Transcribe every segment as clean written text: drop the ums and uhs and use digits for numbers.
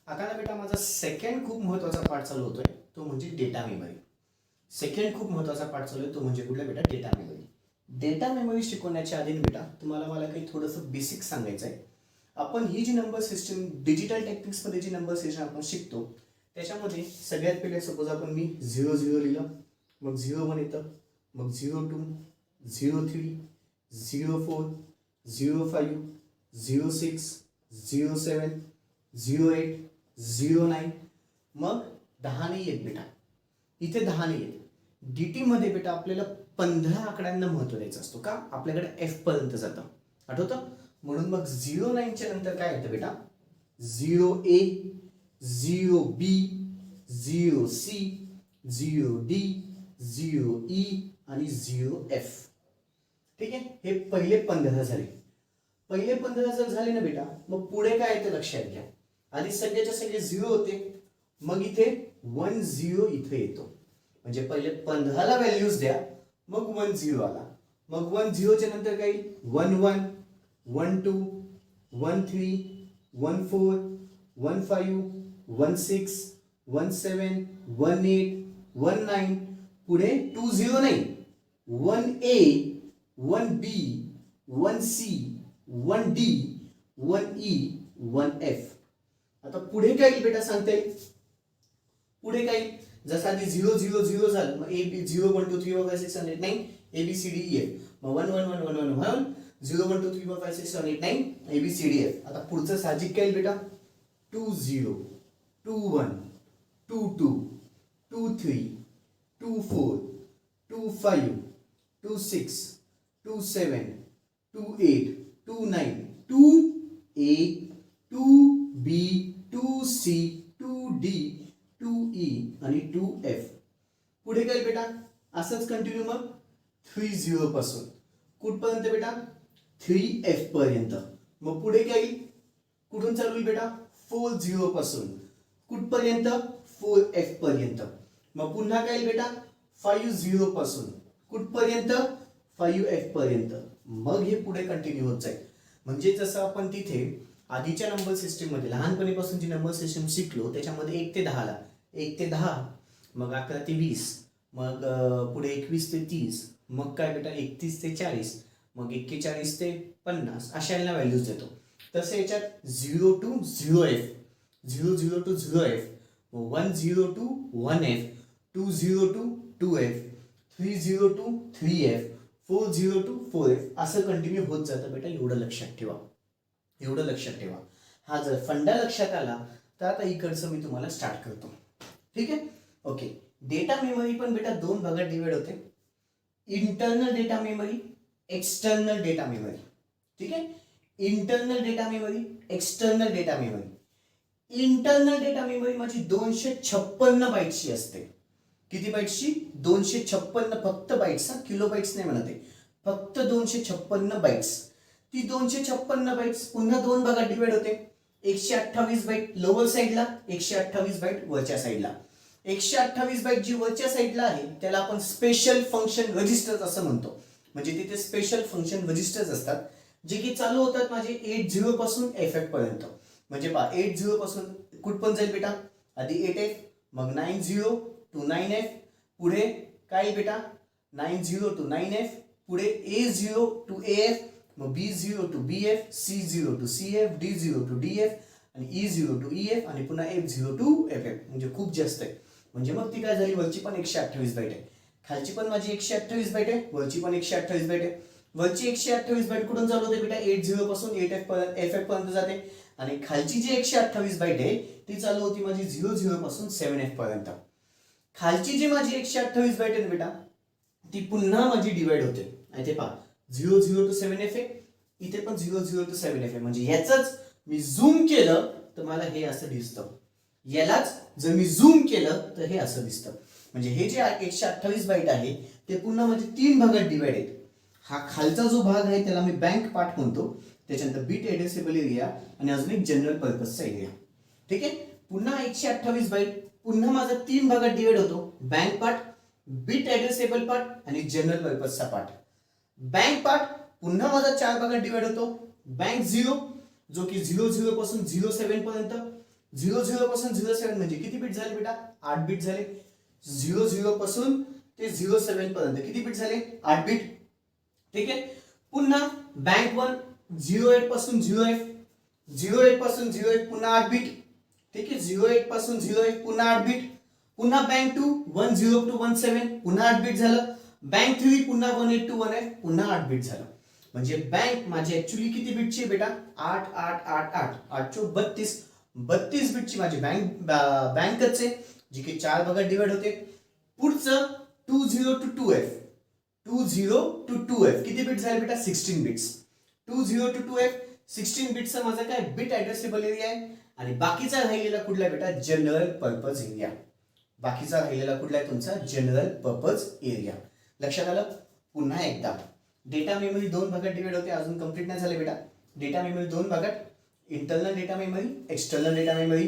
आता ना बेटा माझा सेकंड खूप महत्त्वाचा पार्ट चालू होतोय तो म्हणजे डेटा मेमरी. सेकंड खूप महत्त्वाचा पार्ट चालू आहे तो म्हणजे कुठला बेटा डेटा मेमरी. डेटा मेमरी शिकवण्याच्या आधी बेटा तुम्हाला मला काही थोडंसं बेसिक सांगायचं आहे. आपण ही जी नंबर सिस्टम डिजिटल टेक्निक्समध्ये जी नंबर सिस्टम आपण शिकतो त्याच्यामध्ये सगळ्यात पहिले सपोज आपण मी 00 लिहिलं, मग 01 येतं, मग 02, 03, 04, 05, 06, 07, 08, 09, मग 10 नाही येत बेटा, इथे 10 नाही येत. DT मध्ये बेटा आपल्याला 15 आकड्यांना महत्व द्यायचं असतो का आपल्याकडे F पर्यंत जातं, आठवतं? म्हणून मग 09 च्या नंतर काय येतं बेटा 0A, 0B, 0C, 0D, 0E आणि 0F. ठीक आहे, हे पहिले 15 झाले. पहिले 15 जर झाले ना बेटा मग पुढे काय येतं लक्षात घ्या. आधी सगळ्याच्या सगळे 0 होते, मग इथे 10 इथे येतो. म्हणजे पहिले 15 ला व्हॅल्यूज द्या, मग 10 आला, मग 10 च्या नंतर काय 11, 12, 13, 14, 15, 16, 17, 18, 19, पुढे 20 नाही 1A, 1B, 1C, 1D, 1E, 1F. आता पुढे काय येईल बेटा सांगता येईल? पुढे काय जसं आधी 0 0 0 झालं, मग A B 0 1 2 3 4 5 6 7 8 9 A B C D E F, मग 1 1 1 1 1 1 0 1 2 3 4 5 6 7 8 9 A B C D F. आता पुढचं साहजिक काय येईल बेटा 2 0 2 1 2 2 2 3 2 4 2 5 2 6 2 7 2 8 2 9 2 A 2 B 2 C 2 D 2 E आणि 2 F. पुढे काय बेटा असंच कंटिन्यू, मग 30 पासून कुठपर्यंत बेटा 3F पर्यंत. मग पुढे काय येईल, कुठून चालू होईल बेटा 40 पासून कुठपर्यंत 4F पर्यंत. मग पुन्हा काय येईल बेटा 50 पासून कुठपर्यंत 5F पर्यंत. मग हे पुढे कंटिन्यू होत जाईल. म्हणजे जसं आपण तिथे आधीच्या नंबर सिस्टीम मध्ये लहानपणीपासून जी नंबर सिस्टीम शिकलो त्याच्यामध्ये 1 ते 10 ला 1 ते 10, मग 11 ते 20, मग पुढे 21 ते 30, मग काय बेटा 31 ते 40, मग 41 ते 50 अशा यांना व्हॅल्यूज देतो. तसे याच्यात 0 to 0F, 00 to 0F, 10 to 1F, 20 to 2F, 30 to 3F, 40 to 4F असं कंटिन्यू होत जातं बेटा. एवढं लक्षात ठेवा, एवढं लक्षात ठेवा. हा जर फंडा लक्षात आला तर आता इकडचं मी तुम्हाला स्टार्ट करतो. ठीक आहे, ओके. डेटा मेमरी पण बेटा दोन भागात डिवाइड होते, internal data memory, external data memory. ठीक आहे, internal data memory, external data memory. Internal data memory माझी 256 बाईट्सची असते. किती बाईट्सची 256, फक्त बाईट्स, किलो बाईट्स नाही म्हणत आहे, फक्त 256 बाईट्स. ती 256 बाईट्स पुन्हा दोन भागात डिवाइड होते, 128 बाईट लोअर साईडला, 128 बाईट वरच्या साईडला. 128 बाईट जी वरच्या साईडला आहे त्याला आपण स्पेशल फंक्शन रजिस्टर असं म्हणतो. म्हणजे तिथे स्पेशल फंक्शन रजिस्टर्स असतात जे की चालू होतात माझे 80 पासून FF पर्यंत. म्हणजे पहा 80 पासून कुठपर्यंत जाईल बेटा, आधी 8F, मग 90 to 9F, पुढे काय बेटा 90 to 9F, पुढे A0 to AF, मग B0 to BF, C0 to CF, D0 to DF आणि E0 to EF आणि पुन्हा F0 to FF. म्हणजे खूप जास्त आहे. म्हणजे मग ती काय झाली, वरची पण 128 बाईट आहे, खालची पण माझी 128 बाईट आहे, वरची पण 128 बाईट आहे. वरची 128 बाईट कुठून चालू होते बेटा 80 पासून 8F पर्यंत FF पर्यंत जाते, आणि खालची जी 128 बाईट आहे ती चालू होती माझी 00 पासून 7F पर्यंत. खालची जी माझी 128 बाईट आहे बेटा ती पुन्हा माझी डिवाइड होते. इथे पहा 00 to 7F आहे, इथे पण 00 to 7F आहे. म्हणजे याचंच मी झूम केलं तर मला हे असं दिसतं, यालाच जर मी झूम केलं तर हे असं दिसतं. म्हणजे हे जे 128 बाईट आहे ते पुन्हा म्हणजे 3 भागात डिवाइड आहेत. हा खालचा जो भाग आहे त्याला मी बँक पार्ट म्हणतो, त्याच्यानंतर बिट ऍड्रेसेबल एरिया आणि अजून एक जनरल पर्पजचा एरिया. ठीक आहे, पुन्हा 128 बाईट पुन्हा माझा 3 भागात डिवाइड होतो, बँक पार्ट, बिट ऍड्रेसेबल पार्ट आणि जनरल पर्पजचा पार्ट. बँक पार्ट पुन्हा माझा 4 भागात डिवाइड होतो, बँक 0 जो की 00 पासून 07 पर्यंत, 00 पासून 07 म्हणजे किती बीट झाले बेटा? 8 बीट झाले. 00 पासून ते 07 पर्यंत किती बीट झाले? 8 बीट. ठीक आहे. पुन्हा बँक 1 08 पासून 0F, 08 पासून 0F पुन्हा 8 बीट. ठीक आहे. 08 पासून 0F पुन्हा 8 बीट. पुन्हा बँक 2 10 to 17 पुन्हा 8 बीट झालं. बँक 3 पुन्हा 18 to 1F पुन्हा 8 बीट झालं. म्हणजे बँक माझी ऍक्च्युली किती बीटची आहे बेटा? 8 8 8 8 8 चोक 32 बीटची माझी बँकच आहे, जी की 4 भागात डिवाइड होते. पुढचं 20 to 2F, 20 to 2F किती बीट झाले बेटा? 16 बीट्स. 20 to 2F 16 बीटचा माझा काय बीट ऍड्रेसेबल एरिया आहे. आणि बाकीचा राहिलेला कुठला बेटा? General purpose area. बाकीचा राहिलेला कुठला आहे तुमचा? General purpose area. लक्षात आलं? पुन्हा एकदा डेटा मेमरी 2 भागात डिवाइड होते. अजून कंप्लीट नाही झाले बेटा. डेटा मेमरी 2 भागात, internal data memory, external data memory.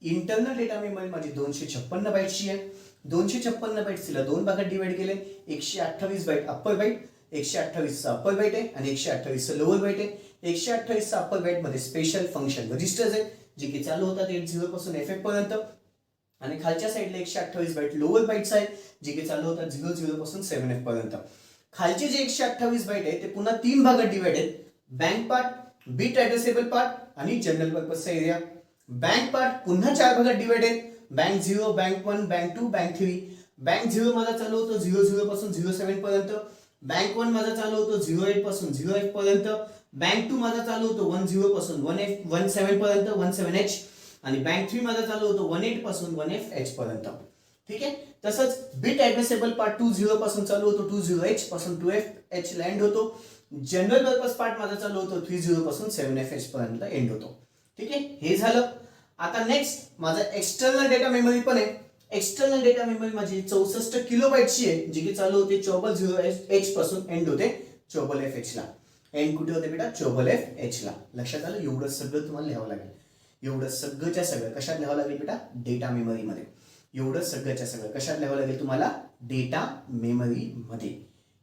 Internal data memory माझी 256 बाईटची आहे. 256 बाईट तिला 2 भागात डिवाइड केले. 128 byte upper byte, 128 upper byte आहे आणि 128 लोअर बाईट आहे. 128 अप्पर बाईट मध्ये स्पेशल फंक्शन रजिस्टर्स आहेत, जे की चालू होतात 80 पासून FF पर्यंत. आणि खालच्या साईडला 128 बाईट लोअर बाईट्स आहेत, जे की चालू होतात 00 पासून 7F पर्यंत. खालचे जे 128 बाईट आहे ते पुन्हा 3 भागात डिवाइड आहेत. बँक पार्ट, बीट ऍड्रेसेबल पार्ट आणि जनरल पर्पजचा एरिया. बँक पार्ट पुन्हा 4 भागात डिवाइड आहेत. Bank 0, bank 1, bank 2, bank 3. Bank 0 माझा चालू होतो 00 पासून 07 पर्यंत. बँक 1 माझा चालू होतो 08 पासून 0F पर्यंत. बँक 2 माझा चालू होतो 10 पासून 17 पर्यंत 17H. आणि बँक 3 माझा चालू होतो 18 पासून 1FH पर्यंत. ठीक आहे. तसंच बीट ऍड्रेसेबल पार्ट 20 पासून चालू होतो 20H पासून 2FH ला एंड होतो. जनरल पर्पज पार्ट माझा चालू होतो 30 पासून 7FH पर्यंत एंड होतो. ठीक आहे. हे झालं. आता नेक्स्ट माझा एक्सटर्नल डेटा मेमरी पण आहे. एक्सटर्नल डेटा मेमरी माझी 64 किलोबाईटची आहे, जी की चालू होते 0H पासून एंड होते 0FH ला. एंड कुठे होते बेटा? 0FH ला. लक्षात आलं? एवढं सगळं तुम्हाला लिहावं लागेल. एवढं सगळंच्या सगळं कशात लिहावं लागेल बेटा? डेटा मेमरी मध्ये. एवढं सगळंच्या सगळं कशात लिहावं लागेल तुम्हाला? डेटा मेमरी मध्ये.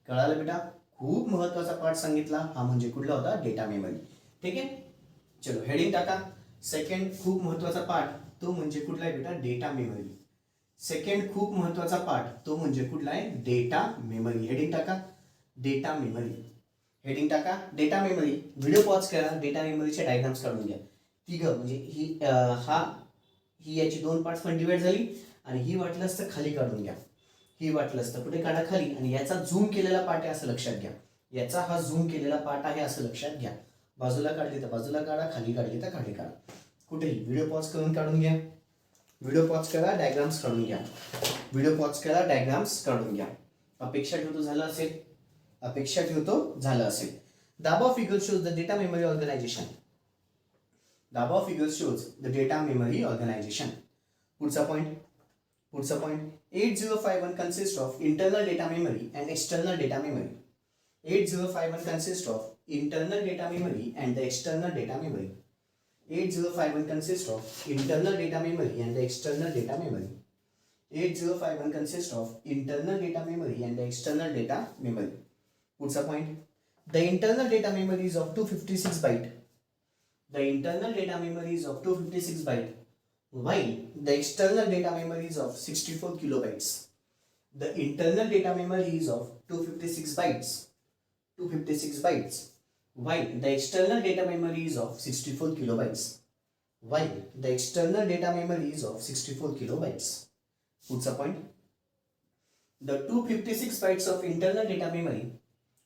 कळालं बेटा? खूप महत्वाचा पार्ट सांगितला हा, म्हणजे कुठला होता? Data memory. ठीक आहे. चलो हेडिंग टाका. सेकंड खूप महत्वाचा पार्ट तो म्हणजे कुठला आहे बेटा? Data memory. सेकंड खूप महत्वाचा पार्ट तो म्हणजे कुठला आहे? Data memory. हेडिंग टाका. Data memory. हेडिंग टाका. Data memory. व्हिडिओ पॉज करा. डेटा मेमरीचे डायग्राम्स काढून घ्या. तिघं म्हणजे ही याची 2 पार्ट्स पण डिवाइड झाली. आणि ही वाटलं असतं खाली काढून घ्या. ही वाटलं असतं कुठे काढा? खाली. आणि याचा झूम केलेला पार्ट आहे असं लक्षात घ्या. याचा हा झूम केलेला पार्ट आहे असं लक्षात घ्या. बाजूला काढली तर बाजूला काढा, खाली काढली तर खाली काढा. कुठेही व्हिडिओ पॉज करून काढून घ्या. व्हिडिओ पॉज करा, डायग्राम्स काढून घ्या. व्हिडिओ पॉज करा, डायग्राम्स काढून घ्या. अपेक्षा ठेवतो झालं असेल. अपेक्षा ठेवतो झालं असेल. दाबा figure shows the data memory organization. दाबा figure shows the data memory organization. पुढचा point. 8051 consists of internal data memory and external data memory. 8051 consists of internal data memory and the external data memory. 8051 consists of internal data memory and the external data memory. 8051 consists of internal data memory and the external data memory. Puts a point. The internal data memory is of 256 byte. The internal data memory is of 256 byte, while the external data memory is of 64 kilobytes. The internal data memory is of 256 bytes. 256 bytes. While the external data memory is of 64 kilobytes. While the external data memory is of 64 kilobytes. Puts a point. The 256 bytes of internal data memory.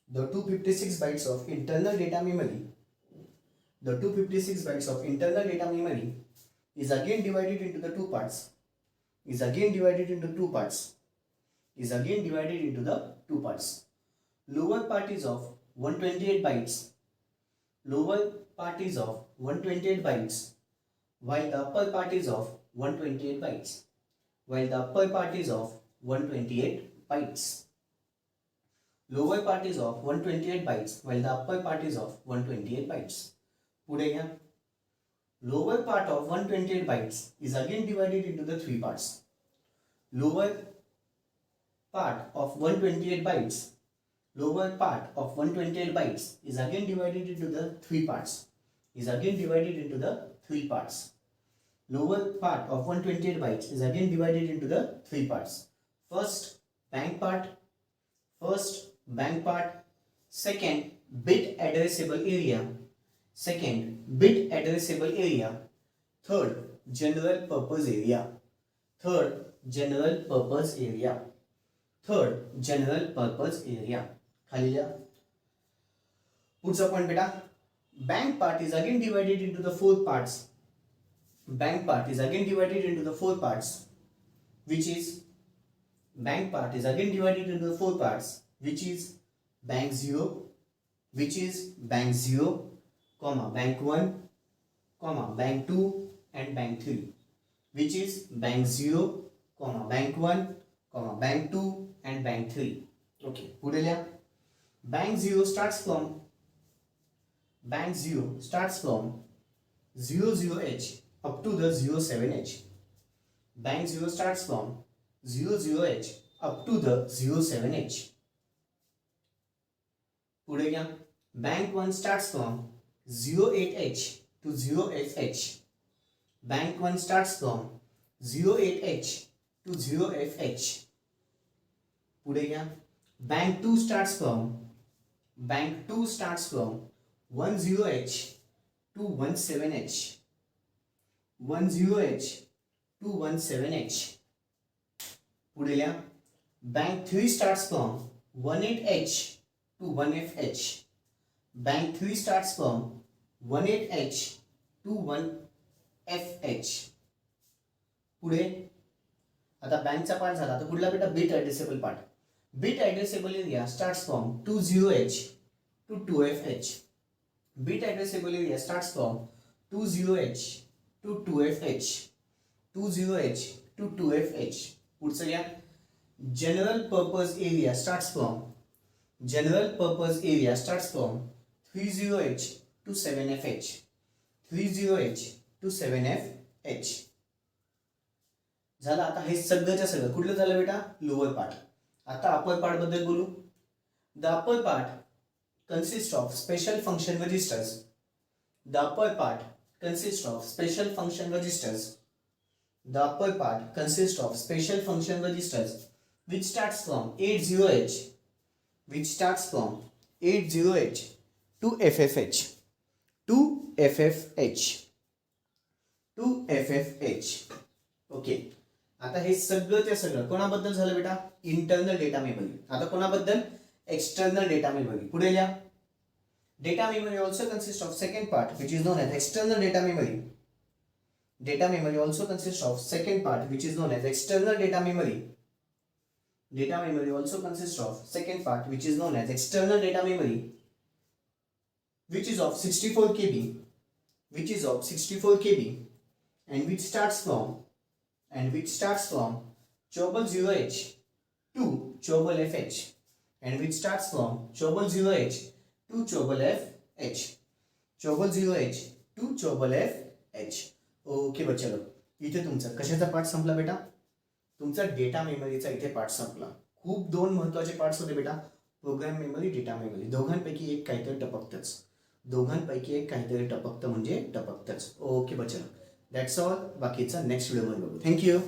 The 256 bytes of internal data memory. The 256 bytes of internal data memory is again divided into the two parts. Is again divided into two parts. Is again divided into the two parts. Lower part is of 128 bytes. Lower part is of 128 bytes, while the upper part is of 128 bytes. While the upper part is of 128 bytes. Lower part is of 128 bytes, while the upper part is of 128 bytes. पुढे घ्या. Lower part of 128 bytes is again divided into the three parts. Lower part of 128 bytes. Lower part of 128 bytes is again divided into the three parts. Is again divided into the three parts. lower part of 128 bytes is again divided into the three parts. First bank part, second bit addressable area, third general purpose area, खाली लिहा. पुढचा point बेटा, bank part is again divided into the four parts. Which is bank part is again divided into the four parts, which is bank 0, comma bank 1, comma bank 2 and bank 3, which is bank 0, comma bank 1, comma bank 2 and bank 3. Okay, पुढे लिहा. Bank 0 starts from 00H up to the 07H. Bank 0 starts from 00H up to the 07H. पुढे घ्या. Bank 1 starts from 08H to 0FH. Bank 1 starts from 08H to 0FH. पुढे घ्या. Bank 2 starts from 10H to 17H. 10H to 17H. पुढे लिहा. Bank 3 starts from 18H to 1FH. Bank 3 starts from 18H to 1FH. पुढे आता बँकचा part झाला. आता पुढला बेटा bit addressable part. Bit addressable area starts from 20H to 2FH. Bit addressable area starts from 20H to 2FH. 20H to 2FH. पुढचं या. General purpose area starts from 30H to 7FH. 30H to 7FH. झालं. आता हे सगळंच्या सगळं कुठलं झालं बेटा? Lower part. आता अपर पार्ट बद्दल बोलू. The upper part consists of special function registers. The upper part consists of special function registers. Which starts from 80H to FFH. Okay. आता हे सगळं कोणाबद्दल झालं बेटा? Internal data memory. आता कोणाबद्दल? External data memory. पुढे लिहा. Data memory also consists of second part, which is known as external data memory. Data memory also consists of second part, which is known as external data memory. Data memory also consists of second part, which is known as external data memory, which is of 64 KB, and which starts from Chobal 0H to Chobal FH. And which starts from Chobal 0H to Chobal FH. Okay बच्चो, इथे तुमचा कशाचा part संपला बेटा? तुमचा data मेमरीचा इथे part संपला. खूप दोन महत्त्वाचे पार्ट्स होते बेटा. Program memory, data memory. दोघांपैकी एक काहीतरी टपकतं म्हणजे टपकतंच. ओके बच्चो, दॅट्स ऑल. बाकीचा नेक्स्ट व्हिडिओमध्ये बघू. थँक्यू.